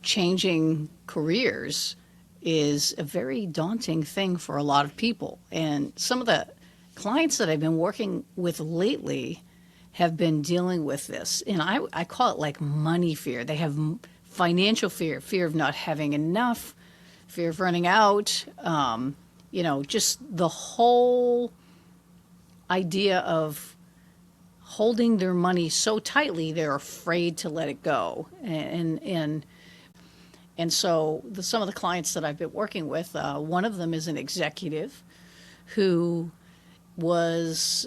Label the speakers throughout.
Speaker 1: changing careers is a very daunting thing for a lot of people. And some of the clients that I've been working with lately have been dealing with this. And I call it like money fear. They have financial fear, fear of not having enough, fear of running out, just the whole idea of holding their money so tightly they're afraid to let it go. And so some of the clients that I've been working with, one of them is an executive who works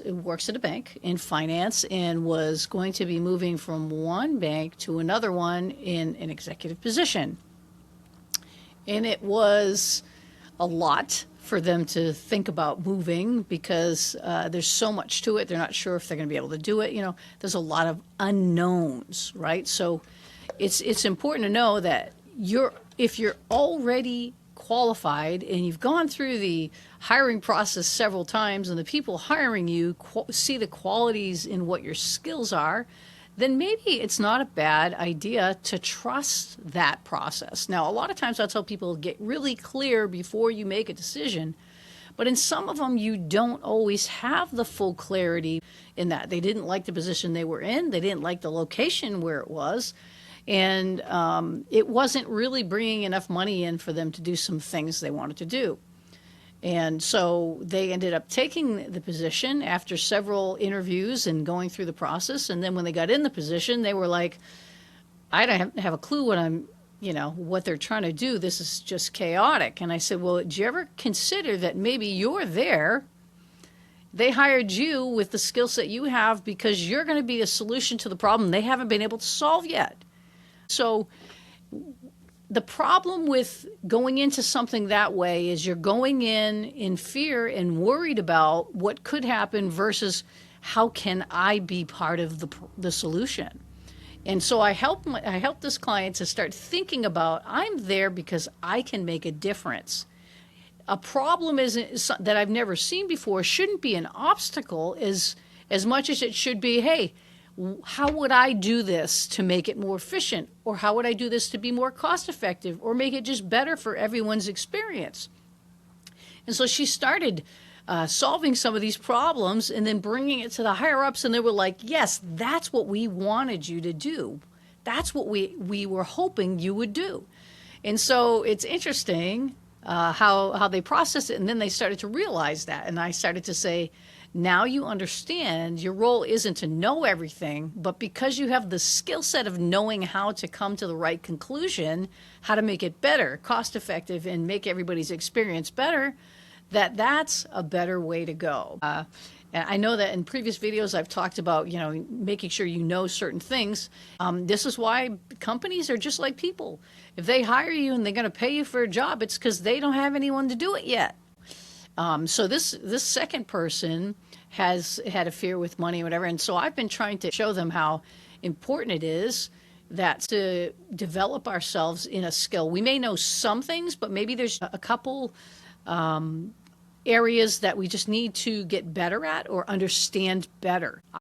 Speaker 1: at a bank in finance and was going to be moving from one bank to another one in an executive position. And it was a lot for them to think about moving because there's so much to it. They're not sure if they're going to be able to do it. There's a lot of unknowns, right? So it's important to know that if you're already qualified and you've gone through the hiring process several times and the people hiring you see the qualities in what your skills are, then maybe it's not a bad idea to trust that process. Now, a lot of times I tell people get really clear before you make a decision, but in some of them you don't always have the full clarity in that. They didn't like the position they were in, they didn't like the location where it was, and it wasn't really bringing enough money in for them to do some things they wanted to do. And so they ended up taking the position after several interviews and going through the process. And then when they got in the position, they were like, I don't have a clue what they're trying to do. This is just chaotic. And I said, well, did you ever consider that maybe you're there? They hired you with the skill set you have because you're going to be a solution to the problem they haven't been able to solve yet. So the problem with going into something that way is you're going in fear and worried about what could happen versus how can I be part of the solution. And so I help this client to start thinking about, I'm there because I can make a difference. A problem that I've never seen before shouldn't be an obstacle as much as it should be, hey, how would I do this to make it more efficient? Or how would I do this to be more cost effective or make it just better for everyone's experience? And so she started solving some of these problems and then bringing it to the higher ups. And they were like, yes, that's what we wanted you to do. That's what we were hoping you would do. And so it's interesting how they process it. And then they started to realize that. And I started to say, now you understand your role isn't to know everything, but because you have the skill set of knowing how to come to the right conclusion, how to make it better, cost effective, and make everybody's experience better, that's a better way to go. And I know that in previous videos I've talked about, making sure you know certain things. This is why companies are just like people. If they hire you and they're going to pay you for a job, it's because they don't have anyone to do it yet. So this second person has had a fear with money or whatever. And so I've been trying to show them how important it is that to develop ourselves in a skill. We may know some things, but maybe there's a couple areas that we just need to get better at or understand better.